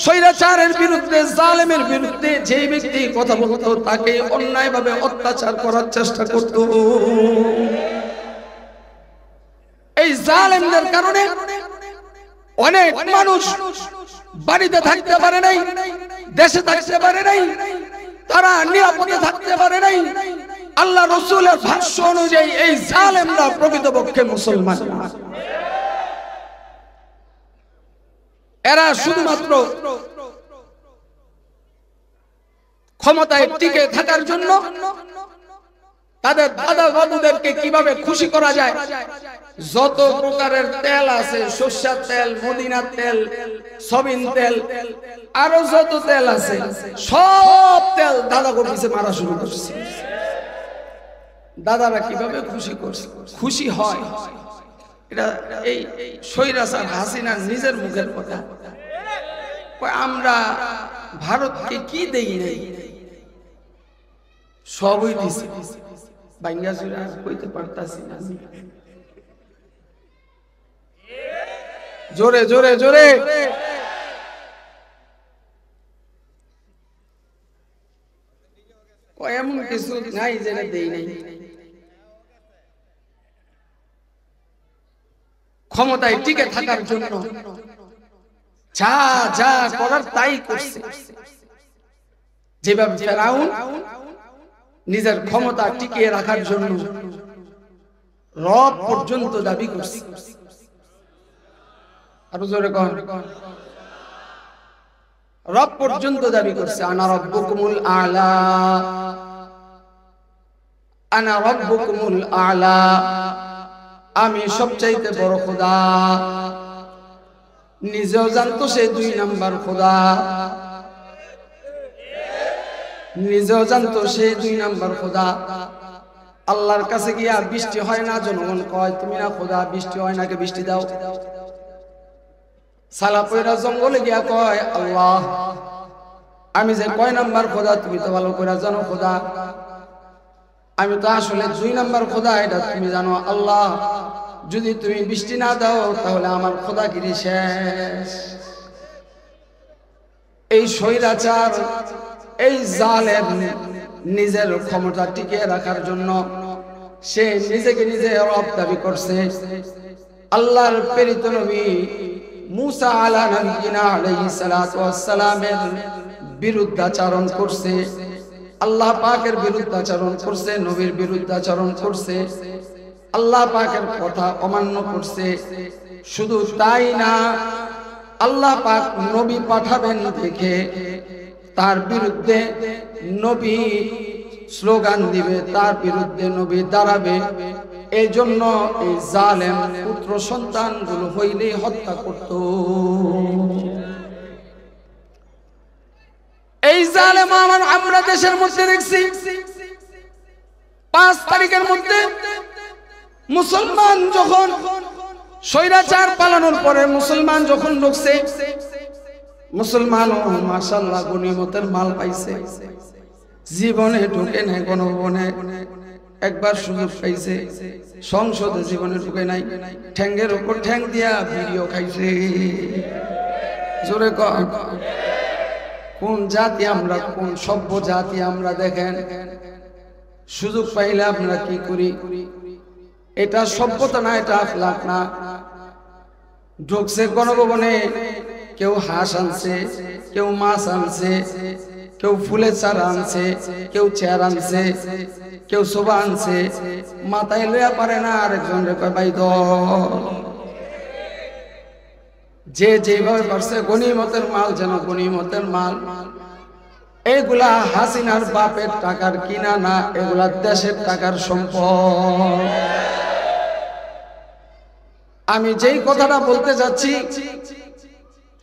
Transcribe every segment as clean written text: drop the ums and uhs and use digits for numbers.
স্বৈরাচারের বিরুদ্ধে, জালেমের বিরুদ্ধে যে ব্যক্তি কথা বলতো তাকে অন্যায়ভাবে অত্যাচার করার চেষ্টা করত। এই জালেমদের কারণে অনেক মানুষ বাড়িতে থাকতে পারে নাই, দেশে থাকতে পারে নাই, তারা নিরাপদে থাকতে পারে নাই। আল্লাহ রাসূলের ভাষ্য অনুযায়ী এই জালেমরা প্রকৃতপক্ষে মুসলমান না। এরা শুধুমাত্র ক্ষমতায় টিকে থাকার জন্য তাদের দাদা বাবুদেরকে কিভাবে খুশি করা যায়, যত প্রকারের তেল আছে, সরষের তেল, মদিনার তেল, সবিন তেল, আরো যত তেল আছে সব তেল দাদা করতেছে, মারা শুরু করছে। দাদারা কিভাবে খুশি হয়, এটা এই স্বৈরাচার হাসিনার নিজের মুখের কথা। আমরা ভারতকে কি দেই নাই, সবই দিছি, বাংলা জুড়ে কইতে পারতাছি না। জোরে জোরে জোরে এমন কিছু নাই যেটা দেই নাই। ক্ষমতায় টিকে থাকার জন্য যা যা করার তাই করছে। যেভাবে ফেরাউন নিজের ক্ষমতা টিকিয়ে রাখার জন্য রব পর্যন্ত দাবি করছে। আরো জোরে কোন, রব পর্যন্ত দাবি করছে, আনা রাব্বুকুমুল আ'লা, আনা রাব্বুকুমুল আ'লা, আমি সবচাইতে বড় খোদা। নিজেও জানতো সে 2 নাম্বার খোদা, নিজেও জানতো সে 2 নাম্বার খোদা। আল্লাহর কাছে গিয়া বৃষ্টি হয় না, জনগণ কয় তুমি না খোদা, বৃষ্টি হয় না, কে বৃষ্টি দাও। সালা পয়রা জঙ্গলে গিয়া কয় আল্লাহ আমি যে কয় নাম্বার খোদা তুমি তো ভালো করে জানো খোদা, আমি তো আসলে 2 নাম্বার খোদা, এটা তুমি জানো। আল্লাহ যদি তুমি বৃষ্টি না দাও তাহলে আমার খোদাগিরি শেষ। এই স্বৈরাচার, এই জালেম নিজের ক্ষমতা টিকিয়ে রাখার জন্য সে নিজেকে নিজে রব দাবি করছে। আল্লাহর প্রেরিত নবী মুসা আলাইহিস সালাতু ওয়াস সালামের বিরুদ্ধাচরণ করছে, আল্লাহ পাকের বিরুদ্ধাচরণ করছে, নবীর বিরুদ্ধাচরণ করছে, আল্লাহ পাকের কথা অমান্য করছে। শুধু তাই না, আল্লাহ পাক নবী পাঠাবেন দেখে তার বিরুদ্ধে নবী স্লোগান দিবে, তার বিরুদ্ধে নবী দাঁড়াবে। এই জন্য এই জালেম পুত্র সন্তানগুলো হইলেই হত্যা করত। এই জালেম আমরা দেশের মধ্যে দেখছি 5 তারিখের মধ্যে মুসলমান যখন স্বৈরাচার পালানোর পরে মুসলমান যখন ঢুকছে, মুসলমান মাশাআল্লাহ গনিমতের মাল পাইছে, জীবনে ঢুকে নাই গণভবনে, একবার সুযোগ পাইছে, সংসদে জীবনে ঢুকে নাই, ঠ্যাঙ্গের উপর ঠ্যাং দিয়া ভিডিও খাইছে। জোরে কোন জাতি আমরা, কোন সভ্য জাতি আমরা দেখেন। সুযোগ পাইলে আমরা কি করি, এটা সভ্যতা না, এটা আখলাক না। ঢুকছে গণভবনে, কেউ হাঁস আনছে, কেউ মাছ আনছে, কেউ ফুলের চারা আনছে, কেউ চেয়ার আনছে, কেউ সোফা আনছে, মাথায় লইয়া পারে না, আরেকজন রে কয় ভাই দল। যে যেভাবে পারছে গনিমতের মাল যেন গনিমতের মাল। এগুলা হাসিনার বাপের টাকার কিনা না, এগুলা দেশের টাকার সম্পদ। আমি যেই কথাটা বলতে যাচ্ছি,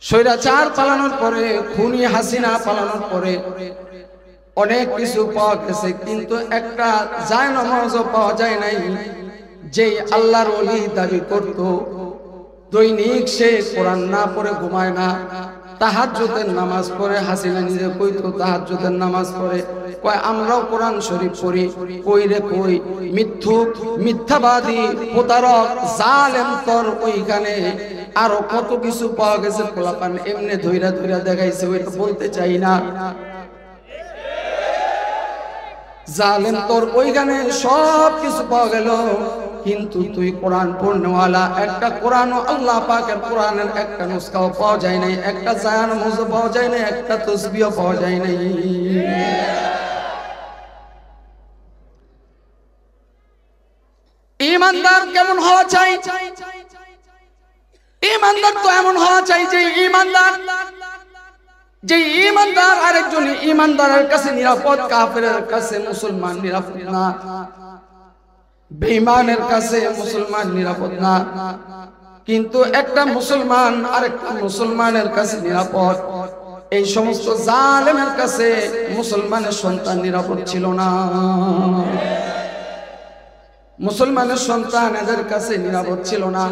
স্বৈরাচার পালানোর পরে, খুনি হাসিনা পালানোর পরে অনেক কিছু পাওয়া গেছে, কিন্তু একটা জায়নামাজও পাওয়া যায় নাই। যেই আল্লাহর ওলি দাবি করত, দৈনিক সে কোরআন না পড়ে ঘুমায় না, তাহাজ্জুদের নামাজ পড়ে। হাসিনা নিজে কইতো তাহাজ্জুদের নামাজ পড়ে, কয় আমরাও কোরআন শরীফ পড়ি। কই রে কই, মিথ্যুক, মিথ্যাবাদী, প্রতারক, জালেম তোর ওইখানে আরো কত কিছু পাওয়া গেছে, পোলাপান এমনি ধইরা ধইরা দেখাইছে, ওইটা বলতে চাই না। জালেম তোর ওইখানে সব কিছু পাওয়া গেল, কিন্তু তুই কোরআন পড়নেওয়ালা, একটা কোরআনও আল্লাহ পাকের কোরআনের একটা নুসখাও পাওয়া যায় নাই, একটা জায়ান মুজো পাওয়া যায় নাই, একটা তসবিহও পাওয়া যায় নাই। ঈমানদার কেমন হওয়া চাই? ঈমানদার তো এমন হওয়া চাই যে ঈমানদার আরেকজন ঈমানদারের কাছে নিরাপদ, কাফেরের কাছে মুসলমান নিরাপদ না, বেঈমানের কাছে মুসলমান নিরাপদ না। কিন্তু একটা মুসলমান আরেকটা মুসলমানের কাছে নিরাপদ। এই সমস্ত জালেমের কাছে মুসলমানের সন্তান নিরাপদ ছিল না, মুসলমানের সন্তান এদের কাছে নিরাপদ ছিল না।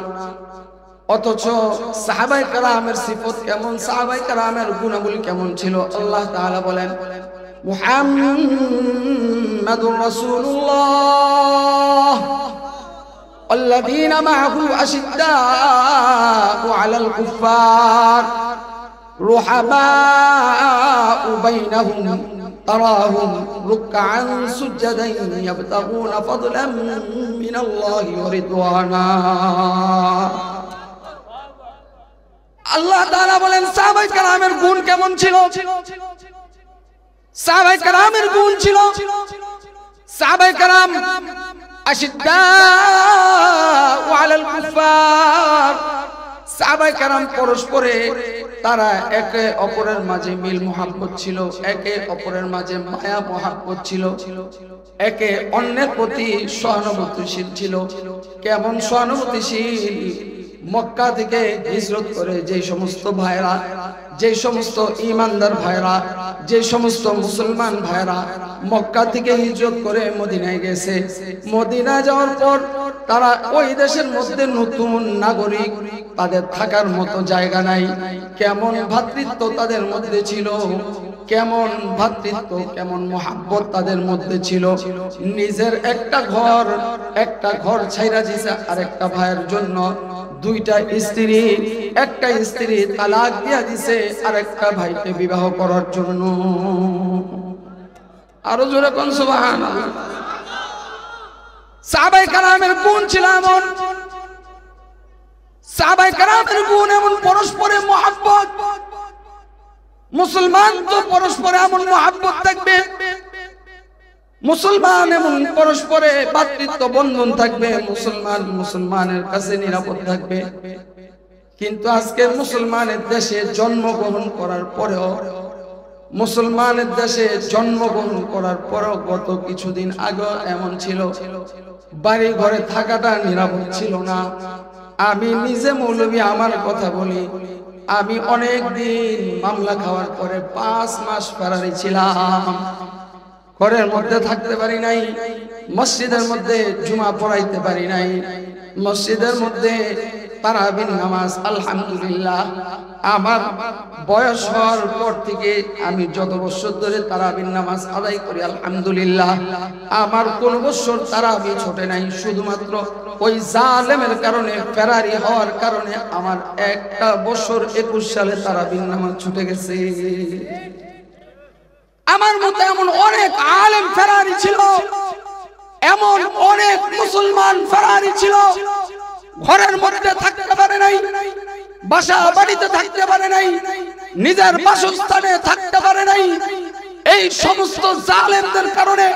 অথচ সাহাবায়ে কেরামের সিফত কেমন, সাহাবায়ে কেরামের গুণাবলী কেমন ছিল? আল্লাহ তাআলা বলেন, মুহাম্মাদুর রাসূলুল্লাহ আল্লাযীনা মাআহু আশিদ্দাউ আলাল কুফফার রুহামাউ বাইনাহুম তারাহুম রুকআন সুজদান ইয়াবতাগুনা ফাদলাম মিনাল্লাহি ওয়া রিদওয়ানা। আল্লাহ তাআলা বলেন সাহাবায়ে কেরামের গুণ কেমন ছিল? সাহাবায়ে কেরামের গুণ ছিল, সাহাবায়ে কেরাম আশিদ্দাউ আলাল কুফফার, সাহাবায়ে কেরাম পরস্পরে তারা একে অপরের মাঝে মিল মোহাব্বত ছিল, একে অপরের মাঝে মায়া মোহাব্বত ছিল, একে অন্যের প্রতি সহানুভূতিশীল ছিল। কেমন সহানুভূতিশীল? মক্কা থেকে হিজরত করে যে সমস্ত ভাইরা, যে সমস্ত ঈমানদার ভাইরা, যে সমস্ত মুসলমান ভাইরা মক্কা থেকে হিজরত করে মদিনায় গেছে, মদিনা যাওয়ার পর তারা ওই দেশের মধ্যে নতুন নাগরিক, তাদের থাকার মতো জায়গা নাই। কেমন ভ্রাতৃত্ব তাদের মধ্যে ছিল, কেমন ভ্রাতৃত্ব, কেমন মোহাব্বত তাদের মধ্যে ছিল। নিজের একটা ঘর ছাইরা দিছে আরেকটা ভাইয়ের জন্য, দুইটা স্ত্রী, একটা স্ত্রী তালাক দিয়া দিছে আরেকটা ভাইকে বিবাহ করার জন্য। আরো জোরে কোন সুবহানাল্লাহ। সাহাবায়ে কেরামের গুণ ছিল এমন, সাহাবায়ে কেরামের গুণ এমন, পরস্পরের মোহাব্বত। মুসলমান তো পরস্পরে এমন মোহাব্বত থাকবে, মুসলমান এমন পরস্পরে ভ্রাতৃত্ব বন্ধন থাকবে, মুসলমান মুসলমানের কাছে নিরাপদ থাকবে। কিন্তু আজকে মুসলমানের দেশে জন্মগ্রহণ করার পরেও, মুসলমানের দেশে জন্মগ্রহণ করার পরেও গত কিছুদিন আগে এমন ছিল, বাড়ি ঘরে থাকাটা নিরাপদ ছিল না। আমি নিজে মৌলবী, আমার কথা বলি, আমি অনেক দিন মামলা খাওয়ার পরে 5 মাস ফেরারি ছিলাম, ঘরের মধ্যে থাকতে পারি নাই, মসজিদের মধ্যে জুমা পড়াইতে পারি নাই, মসজিদের মধ্যে তারাবির নামাজ আলহামদুলিল্লাহ আমার বয়স হওয়ার পর থেকে আমি যত বছর ধরে তারাবির নামাজ আদায় করি আলহামদুলিল্লাহ আমার কোন বছর তারাবি ছোটে নাই। শুধুমাত্র ওই জালেমের কারণে, ফেরারি হওয়ার কারণে আমার একটা বছর 21 সালে তারাবির নামাজ ছুটে গেছে। আমার মতো এমন অনেক আলেম ফেরারি ছিল, এমন অনেক মুসলমান ফেরারি ছিল, ঘরের মধ্যে থাকতে পারে নাই, বাসা বাড়িতে থাকতে পারে নাই, নিজের বাসস্থানে থাকতে পারে নাই। এই সমস্ত জালেমদের কারণে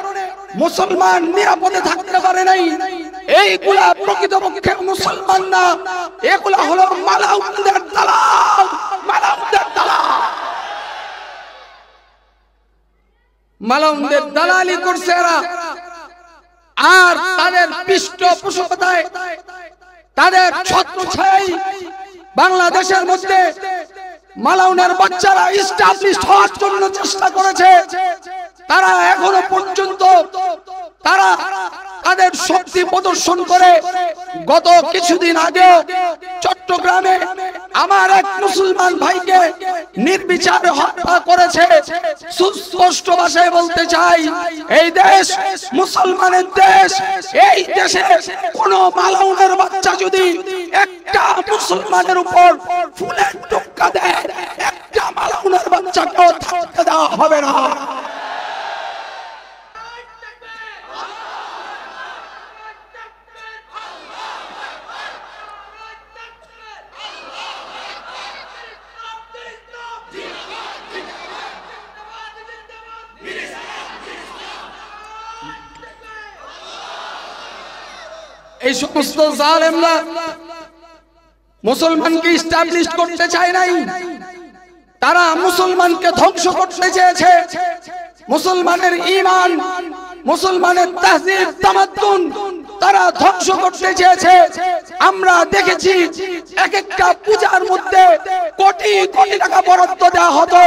মুসলমান নিরাপদে থাকতে পারে নাই। এইগুলা প্রকৃতপক্ষে মুসলমান না, এগুলা হলো মালাউনদের দালাল, মালাউনদের দালাল, মালাউনদের দালালি করছে এরা। আর তাদের পৃষ্ঠপোষকতায়, তাদের ছত্রছায়ায় বাংলাদেশের মধ্যে মালাউনের বাচ্চারা এস্টাবলিশড হওয়ার জন্য চেষ্টা করেছে। তারা এখনো পর্যন্ত তারা তাদের শক্তি প্রদর্শন করে। গত কিছুদিন আগে চট্টগ্রামে আমার এক মুসলমান ভাইকে নির্বিচারে হত্যা করেছে। সুস্পষ্ট ভাষায় বলতে চাই, এই দেশ মুসলমানের দেশ। এই দেশে কোন মালাউনের বাচ্চা যদি একটা মুসলমানের উপর ফুলের টোক্কা দেয়, একটা মালাউনের বাচ্চাকেও থাকতে দেওয়া হবে না। এই সমস্ত জালেমরা মুসলমানকে এস্টাবলিশ করতে চায় নাই, তারা মুসলমানকে ধ্বংস করতে চেয়েছে। মুসলমানের ঈমান, মুসলমানের তাহজিব তামাদ্দুন তারা ধ্বংস করতে চেয়েছে। আমরা দেখেছি এক একটা পূজার মধ্যে কোটি কোটি টাকা বরাদ্দ দেওয়া হতো,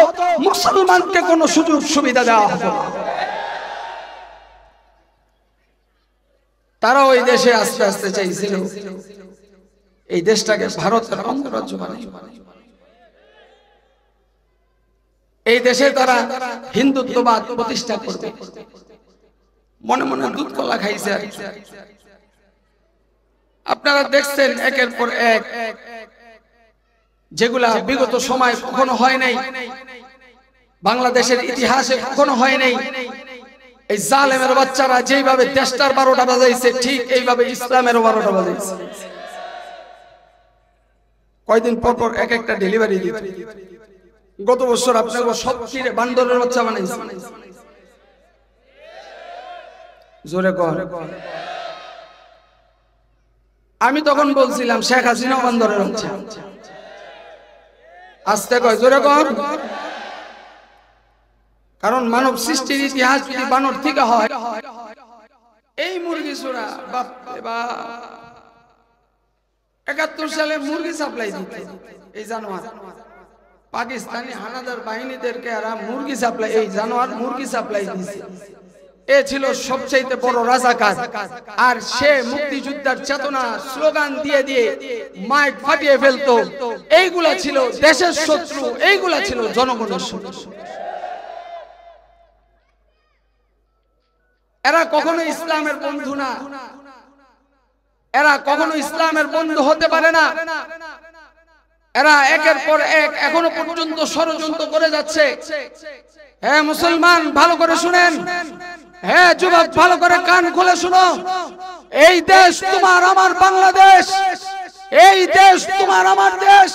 মুসলমানকে কোনো সুযোগ সুবিধা দেওয়া হতো না। তারা ওই দেশে আস্তে আস্তে চাইছিল এই দেশটাকে ভারতের অঙ্গরাজ্য বানাই। এই দেশে তারা হিন্দুত্ববাদ প্রতিষ্ঠা করবে, মনে মনে দুধ কলা খাইছে। আপনারা দেখছেন একের পর এক যেগুলা বিগত সময় কখনো হয় নাই, বাংলাদেশের ইতিহাসে কখনো হয় নাই। এই জালেমের বাচ্চারা যেইভাবে দেশটার 12টা বাজাইছে, ঠিক এইভাবে ইসলামেরও 12টা বাজাইছে। কয়দিন পর পর এক একটা ডেলিভারি দিত। গত বছর আপনার সব কিরে বান্দরের বাচ্চা বানাইছে। জোরে কর। আমি তখন বলছিলাম শেখ হাসিনা বান্দরের বাচ্চা। আস্তে কয়, জোরে কর। কারণ মানব সৃষ্টির ইতিহাস যদি বানর থেকে হয়, এই মুরগি চোরা বাপ রে বাপ, 71 সালে মুরগি সাপ্লাই দিতে এই জানোয়ার পাকিস্তানি হানাদার বাহিনীদেরকে এরা মুরগি সাপ্লাই, এই জানোয়ার মুরগি সাপ্লাই দিয়েছে। এ ছিল সবচেয়ে বড় রাজাকার। আর সে মুক্তিযুদ্ধের চেতনা স্লোগান দিয়ে দিয়ে মাইক ফাটিয়ে ফেলতো। এইগুলা ছিল দেশের শত্রু, এইগুলা ছিল জনগণের শত্রু। এরা কখনো ইসলামের বন্ধু না, এরা কখনো ইসলামের বন্ধু হতে পারে না। এরা একের পর এক এখনো পর্যন্ত ষড়যন্ত্র করে যাচ্ছে। হ্যাঁ মুসলমান, ভালো করে শুনেন। হ্যাঁ যুবক, ভালো করে কান খুলে শুনো। এই দেশ তোমার আমার বাংলাদেশ, এই দেশ তোমার আমার দেশ।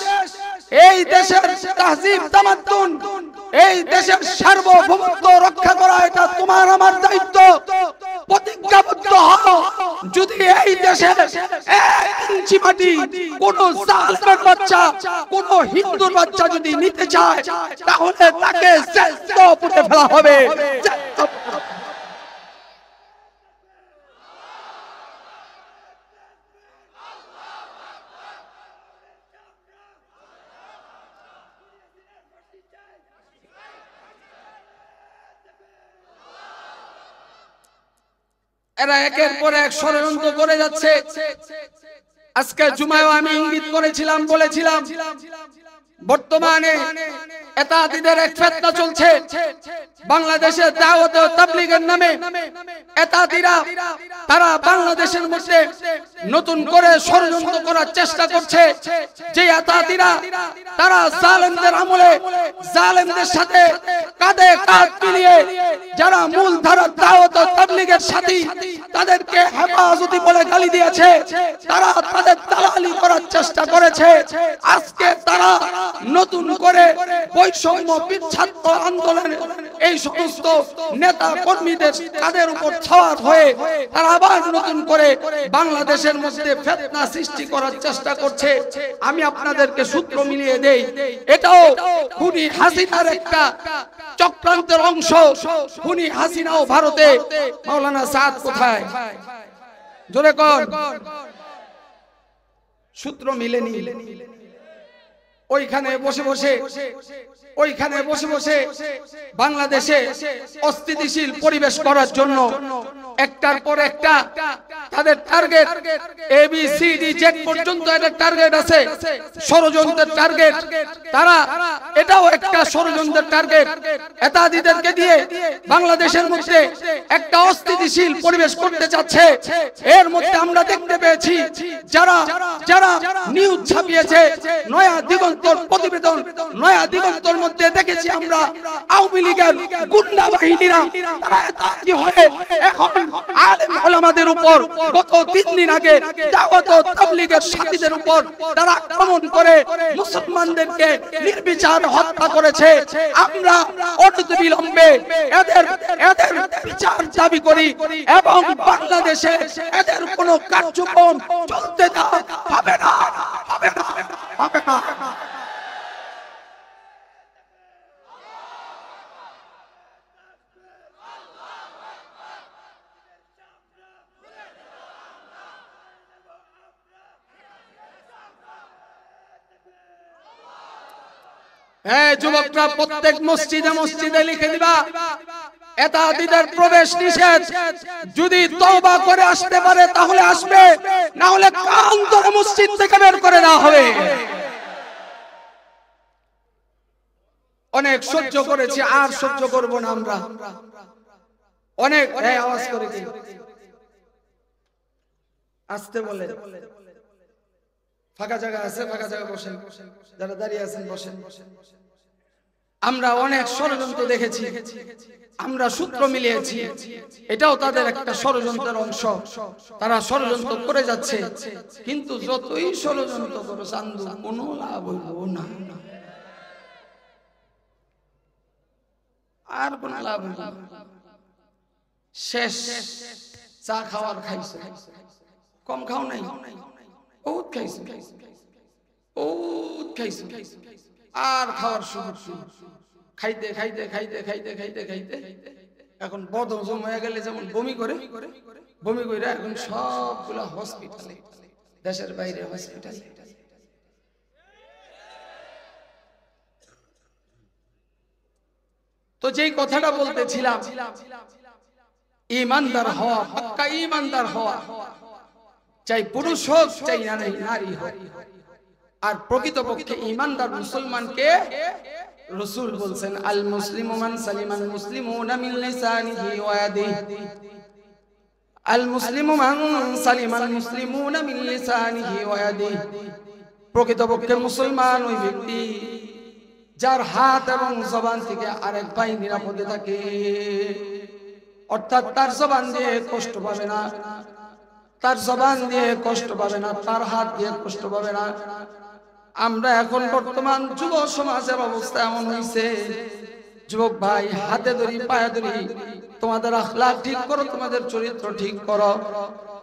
এই দেশের তাহজিব তামাদ্দুন, এই দেশের সার্বভৌমত্ব রক্ষা করা এটা তোমার আমার দায়িত্ব। প্রতিজ্ঞাবদ্ধ হও, যদি এই দেশে 1 ইঞ্চি মাটি কোন জালেমের বাচ্চা, কোন হিন্দুর বাচ্চা যদি নিতে চায়, তাহলে তাকে জ্যান্ত পুঁতে ফেলা হবে। এরা একের পর এক ষড়যন্ত্র করে যাচ্ছে। আজকে জুমায়ও আমি ইঙ্গিত করেছিলাম, বলেছিলাম বর্তমানে এতাতিদের এক ফিতনা চলছে। বাংলাদেশে দাওয়াত ও তাবলীগের নামে এতাতিরা তারা বাংলাদেশের মধ্যে নতুন করে ষড়যন্ত্র করার চেষ্টা করছে। যে এতাতিরা তারা জালেমদের আমলে জালেমদের সাথে কাঁধে কাঁধ মিলিয়ে যারা মূলধারার দাওয়াত ও তাবলীগের সাথী, তাদেরকে হেফাজতি বলে গালি দিয়েছে, তারা তাদের দালালি করার চেষ্টা করেছে। আজকে তারা নতুন করে বৈষম্য বিচ্ছিন্ন আন্দোলনে এই সমস্ত নেতা কর্মীদের তাদের উপর ছাওয়ার হয়ে তারা আবার নতুন করে বাংলাদেশের মধ্যে ফিতনা সৃষ্টি করার চেষ্টা করছে। আমি আপনাদেরকে সূত্র মিলিয়ে দেই, এটাও খুনি হাসিনার একটা চক্রান্তের অংশ। খুনি হাসিনাও ভারতে। মাওলানা সাদ কোথায়? জোরে কর। সূত্র মিলেনি। ওইখানে বসে বসে ওইখানে বসে বসে বাংলাদেশে অস্থিতিশীল পরিবেশ করার জন্য একটার পর একটা তাদের টার্গেট ABCD জেড পর্যন্ত একটা টার্গেট আছে, ষড়যন্ত্রের টার্গেট। তারা এটাও একটা ষড়যন্ত্রের টার্গেট। এতাদিদেরকে দিয়ে বাংলাদেশের মধ্যে একটা অস্থিতিশীল পরিবেশ করতে চাচ্ছে। এর মধ্যে আমরা দেখতে পেয়েছি যারা যারা নিউজ ছাপিয়েছে, নয়া দিগন্তর প্রতিবেদন, নয়া দিগন্তর মধ্যে দেখেছি আমরা আওয়ামী লীগের গুন্ডা বাহিনীরা কি হয়ে এখন আলেম ওলামাদের উপর গত 3 দিন আগে দাওয়াত ও তাবলীগের সাথীদের উপর তারা আক্রমণ করে মুসলমানদেরকে নির্বিচার হত্যা করেছে। আমরা অনতিবিলম্বে এদের বিচার দাবি করি এবং বাংলাদেশে এদের কোনো কার্যক্রম চলতে দেওয়া হবে না, হবে না, হবে না। হ্যাঁ যুবকরা, প্রত্যেক মসজিদে মসজিদে লিখে দিবা এতাদিদের প্রবেশ নিষেধ। যদি তওবা করে আসতে পারে তাহলে আসবে, না হলে কান ধরে মসজিদ থেকে বের করে দেওয়া হবে। অনেক সহ্য করেছি, আর সহ্য করব না আমরা। অনেক আওয়াজ করে কি আসতে বলে। ফাঁকা জায়গা আছে, ফাঁকা জায়গা বসেন, যারা দাঁড়িয়ে আছেন বসেন। আমরা অনেক ষড়যন্ত্র দেখেছি, আমরা সূত্র মিলিয়েছি, এটাও তাদের একটা ষড়যন্ত্রের অংশ। তারা ষড়যন্ত্র করে যাচ্ছে, কিন্তু যতই ষড়যন্ত্র করো চান্দু কোনো লাভ হইব না, আর কোন লাভ হইব না। শেষ চা খাওয়ার খাইছে, কম খাও নাই, বহুত খাইছে, বহুত খাইছে, আর খাওয়ার সুযোগ খাইতে খাইতে খাইতে খাইতে খাইতে খাইতে এখন বদহজম হয়ে গেলে যেমন বমি করে, বমি করে এখন সবগুলা হসপিটালে, দেশের বাইরে হসপিটালে। তো যেই কথাটা বলতেছিলাম, ইমানদার হওয়া, পাক্কা ইমানদার হওয়া, চাই পুরুষ হোক চাই নারী হোক। আর প্রকৃতপক্ষে ইমানদার মুসলমানকে রাসূল বলছেন আল মুসলিমু মান সালিমাল মুসলিমুনা মিন লিসানিহি ওয়া ইয়াদিহি, আল মুসলিমু মান সালিমাল মুসলিমুনা মিন লিসানিহি ওয়া ইয়াদিহি। প্রকৃতপক্ষে মুসলমান ওই ব্যক্তি যার হাত এবং জবান থেকে আরেক ভাই নিরাপদে থাকে, অর্থাৎ তার জবান দিয়ে কষ্ট পাবে না, তার জবান দিয়ে কষ্ট পাবে না, তার হাত দিয়ে কষ্ট পাবে না। আমরা এখন বর্তমান যুব সমাজের অবস্থা এমন হয়েছে, যুবক ভাই হাতে ধরি পায়ে ধরি, তোমাদের আখলাক ঠিক করো, তোমাদের চরিত্র ঠিক করো,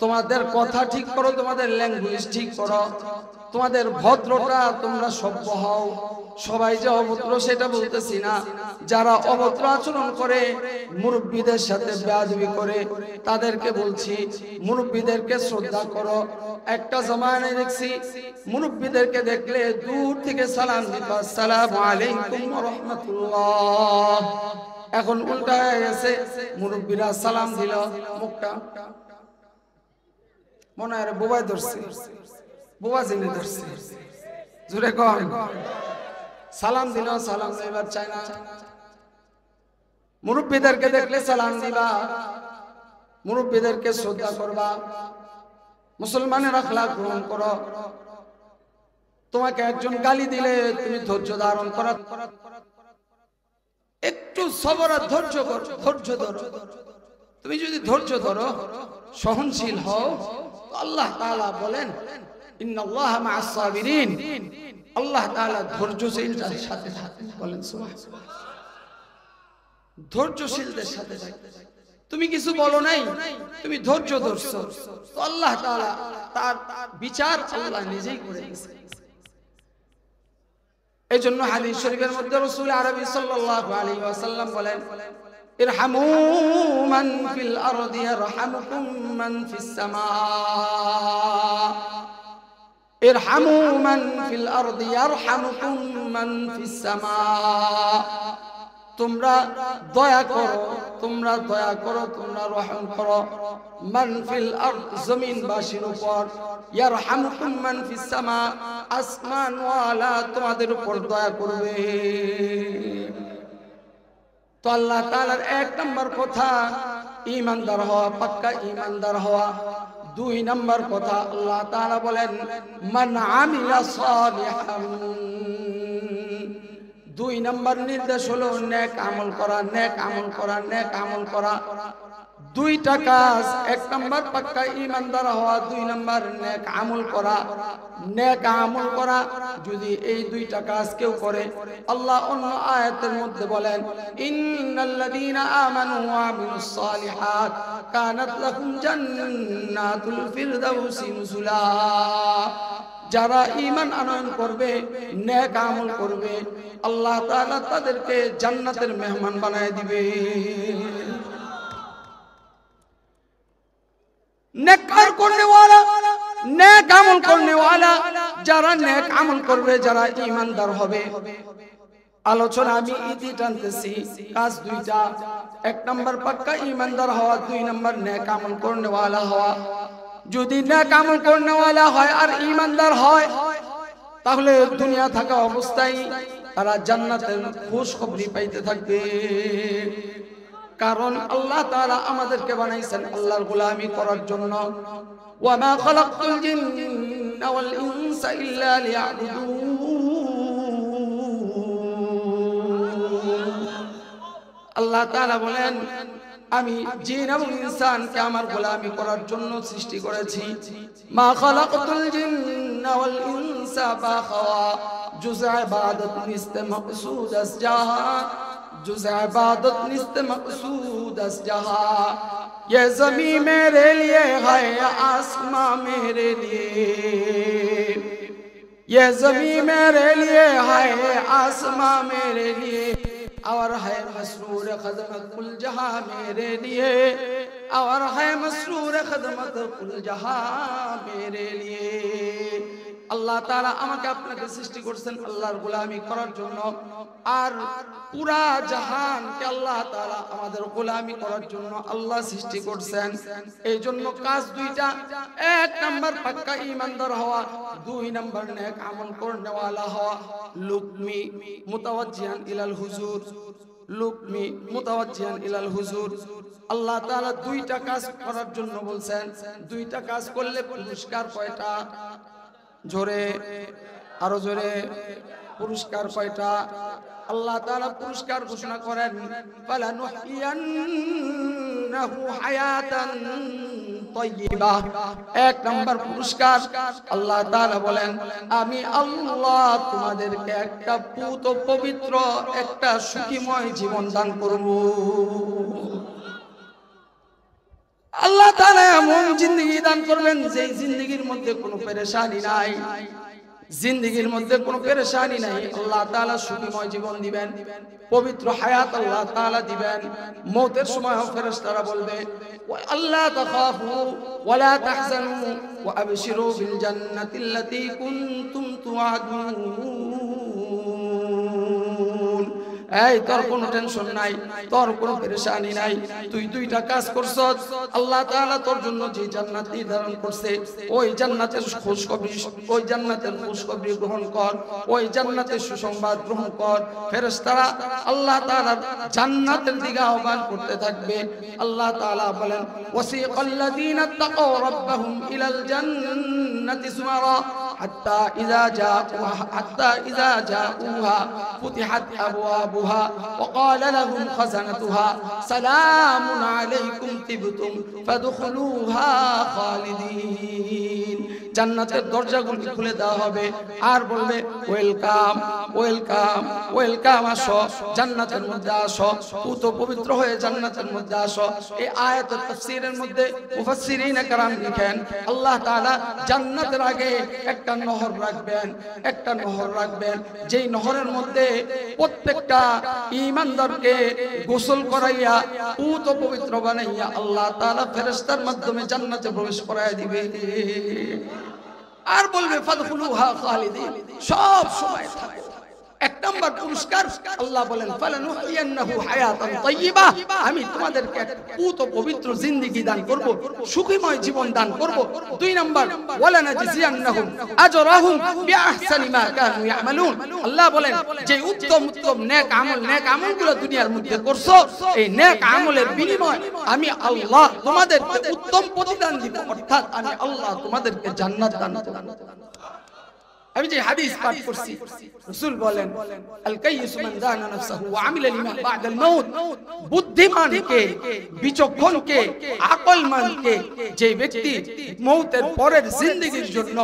তোমাদের কথা ঠিক করো, তোমাদের ল্যাঙ্গুয়েজ ঠিক করো, তোমাদের ভদ্রতা, তোমরা সভ্য হও। সবাই যে অভদ্র সেটা বলতেছি না, যারা অভদ্র আচরণ করে, মুরব্বীদের সাথে বেয়াদবি করে, তাদেরকে বলছি মুরব্বীদেরকে শ্রদ্ধা করো। একটা জামানায় দেখছি মুরব্বীদেরকে দেখলে দূর থেকে সালাম দিত, আসসালামু আলাইকুম ওয়া রাহমাতুল্লাহ। এখন উল্টা হয়ে গেছে, মুরব্বীরা সালাম দিল, মুখটা মনে হয় বোবাই ধরছে, বোবা জেনে ধরছে, জোরে কর। সালাম দিল, সালাম এবার চায় না। মুরব্বীদেরকে দেখলে সালাম দিবা, মুরব্বীদেরকে শ্রদ্ধা করবা, মুসলমানের আখলাক গ্রহণ করো। তোমাকে একজন গালি দিলে তুমি ধৈর্য ধারণ করা, একটু সবর আর ধৈর্য করো, ধৈর্য ধরো। তুমি যদি ধৈর্য ধরো, সহনশীল হও, আল্লাহ তাআলা বলেন ইন্নাল্লাহা মা'আস সাবিরিন, আল্লাহ তাআলা ধৈর্যশীলদের সাথে থাকেন, বলেন সুবহানাল্লাহ। ধৈর্যশীলদের সাথে থাকেন। তুমি কিছু বলো নাই, তুমি ধৈর্য ধরছো, তো আল্লাহ তাআলা তার বিচার আল্লাহ নিজেই করে দিয়েছে। এইজন্য হাদিস শরীফের মধ্যে রাসূল আরবি সাল্লাল্লাহু আলাইহি ওয়াসাল্লাম বলেন ইরহামু মান ফিল আরদি ইয়ারহামুকুম মান ফিস সামা। ইরহামু মান ফিল আরদি ইয়ারহামুকুম মান ফিস সামা। তোমরা দয়া করো, তোমরা দয়া করো, তোমরা রহম করো মান ফিল আরদ, জমিনবাসীর উপর, ইয়ারহামুকুম মান ফিস সামা, আসমানওয়ালা তোমাদের উপর দয়া করবে। তো আল্লাহ তাআলার এক নম্বর কথা ঈমানদার হওয়া, পাক্কা ঈমানদার হওয়া। দুই নম্বর কথা আল্লাহ তাআলা বলেন মান আমিলা সালিহান, দুই নম্বর নির্দেশ হলো নেক আমল করা, নেক আমল করা, নেক আমল করা। দুইটা কাজ, এক নম্বর পাক্কা ঈমানদার হওয়া, দুই নম্বর নেক আমল করা। নেক আমল করা যদি এই দুইটা কাজ কেউ করে, আল্লাহ অন্য আয়াতের মধ্যে বলেন ইন্নাল্লাযীনা আমানু ওয়া আমিলুস সালিহাত কানাত লাহুম জান্নাতুল ফিরদাউসি নুজুলা। যারা ঈমান আনয়ন করবে, নেক আমল করবে, আল্লাহ তাআলা তাদেরকে জান্নাতের মেহমান বানায় দিবে। নেককার করনে ওয়ালা, নেক আমল করনে ওয়ালা, যারা নেক আমল করবে, যারা ঈমানদার হবে। আলোচনা আমি ইতি টানতেছি, কাজ দুইটা। এক নম্বর পাক্কা ঈমানদার হওয়া, দুই নম্বর নেক আমল করনে ওয়ালা হওয়া। যদি নেক আমল করনে ওয়ালা হয় আর ঈমানদার হয়, তাহলে দুনিয়া থাকা অবস্থায় তারা জান্নাতের খুশখবরি পাইতে থাকবে। কারণ আল্লাহ তাআলা আমাদেরকে বানাইছেন আল্লাহর গোলামি করার জন্য। ওয়া মা খালাকতুল জিন্না ওয়াল ইনসা ইল্লা লিয়াবুদুন। আল্লাহ তাআলা বলেন আমি জিন এবং ইনসানকে আমার গোলামি করার জন্য সৃষ্টি করেছি। মা খালাকতুল জিন্না ওয়াল ইনসা বাখাওয়া, জুজ ইবাদত নিস্তে মকসুদ আস জাহা, जुज़ इबादत निस्त मक़सूद अस जहाँ। ये ज़मीं मेरे लिए है, आसमां मेरे लिए, ये ज़मीं मेरे लिए है, आसमां मेरे लिए, और है मसरूर खदमत कुल जहाँ मेरे लिए, और है मसरूर खदमत कुल जहाँ मेरे लिए। আল্লাহ তাআলা আমাকে আপনাকে সৃষ্টি করেছেন আল্লাহর গোলামি করার জন্য, আর পুরা জাহানকে আল্লাহ তাআলা আমাদের গোলামি করার জন্য আল্লাহ সৃষ্টি করেছেন। এই জন্য কাজ দুইটা, এক নাম্বার পাক্কা ঈমানদার হওয়া, দুই নাম্বার নেক আমল করনে ওয়ালা হওয়া। লুকমি মুতাওয়াজ্জিহান ইলাল হুজুর, লুকমি মুতাওয়াজ্জিহান ইলাল হুজুর। আল্লাহ তাআলা দুইটা কাজ করার জন্য বলছেন। দুইটা কাজ করলে পুরস্কার কয়টা? জোরে, আরো জোরে। পুরস্কার কয়টা? আল্লাহ তাআলা পুরস্কার ঘোষণা করেন ফালানুহইয়ান্নাহু হায়াতান তাইয়্যিবা। এক নাম্বার পুরস্কার আল্লাহ তাআলা বলেন আমি আল্লাহ তোমাদেরকে একটা পুত পবিত্র, একটা সুখীময় জীবন দান করব। আল্লাহ তাআলা এমন জিন্দেগি দান করবেন যে জিন্দেগির মধ্যে কোনো পেরেশানি নাই, জিন্দেগির মধ্যে কোনো পেরেশানি নাই। আল্লাহ তাআলা সুখময় জীবন দিবেন, পবিত্র হায়াত আল্লাহ তাআলা দিবেন। মওতের সময় ফেরেশতারা বলবে আল্লাহ তাখাফু ওয়া লা তাহজানু ওয়া আবশিরু বিল জান্নাতিল্লাতী কুনতুম তুআদুন। এই তোর কোনো টেনশন নাই, তোর কোনো পেরেশানি নাই, তুই দুইটা কাজ করছস, আল্লাহ তাআলা তোর জন্য যে জান্নাত নির্ধারণ করছে ওই জান্নাতের খুশখবরি, ওই জান্নাতের খুশখবরি গ্রহণ কর, ওই জান্নাতের সুসংবাদ গ্রহণ কর। ফেরেশতারা আল্লাহ তাআলার জান্নাতের দিকে আহ্বান করতে থাকবে। আল্লাহ তাআলা বলেন ওয়াসিকাল্লাযীনা তাকাউ রাব্বাহুম ইলাল জান্নাতি সুমারা হাত্তা ইযা জাউহা ফুতিহাত আবওয়াবুহা ওয়া ক্বালা লাহুম খাযানাতুহা সালামুন আলাইকুম তিবতুম ফাদখুলুহা খালিদিন। জান্নাতের দরজাগুলো খুলে দেওয়া হবে আর বলবে ওয়েলকাম, ওয়েলকাম, ওয়েলকাম, আসো জান্নাতের মধ্যে আসো, পুত পবিত্র হয়ে জান্নাতের মধ্যে আসো। এই আয়াতের তাফসীরের মধ্যে মুফাসসিরিন کرام লিখেন আল্লাহ তাআলা জান্নাতের আগে একটা নহর রাখবেন, একটা নহর রাখবেন, যেই নহরের মধ্যে প্রত্যেকটা ঈমানদারকে গোসল করাইয়া পুত পবিত্র বানাইয়া আল্লাহ তাআলা ফেরেশতার মাধ্যমে জান্নাতে প্রবেশ করায় দিবে। আর বলবে ফাদখুলুহা খালিদিন, সব সময় থাকো। এক নম্বর পুরস্কার আল্লাহ বলেন ফালানুহিয়ান্নাহু হায়াতান তাইয়্যিবা, আমি তোমাদেরকে এক পুত পবিত্র জিন্দেগি দান করব, সুখময় জীবন দান করব। দুই নম্বর ওয়ালানাজিয়ান্নাহুম আজরাহুম বিআহসানি মা কানু ইয়ামালুন, আল্লাহ বলেন যে উত্তম উত্তম নেক আমলগুলো দুনিয়ার মধ্যে করছো, এই নেক আমলের বিনিময়ে আমি আল্লাহ তোমাদেরকে উত্তম প্রতিদান দিব, অর্থাৎ আমি আল্লাহ তোমাদেরকে জান্নাত দান করব। আমি যে হাদিস পাঠ করছি, রাসূল বলেন আল কাইয়িসু মান দানা নাফসাহু ওয়া আমিলা লিমা বা'দাল মাউত, বুদ্ধিমানকে, বিচক্ষণকে, আকলমানকে, যে ব্যক্তি মওতের পরের জিন্দেগীর জন্য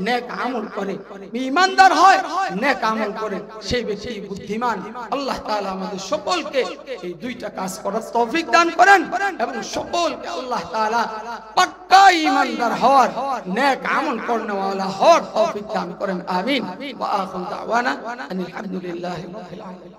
নেক আমল করে, ঈমানদার হয়, নেক আমল করে, সেই ব্যক্তি বুদ্ধিমান। আল্লাহ তাআলা আমাদের সকলকে এই দুইটা কাজ করার তৌফিক দান করেন এবং সকলকে আল্লাহ তাআলা পাক্কা ঈমানদার হওয়ার, নেক আমল করনেওয়ালা হওয়ার তৌফিক দান করেন। আমিন। ওয়া আখিরু দাওয়ানা আনিল হামদুলিল্লাহি রাব্বিল আলামিন।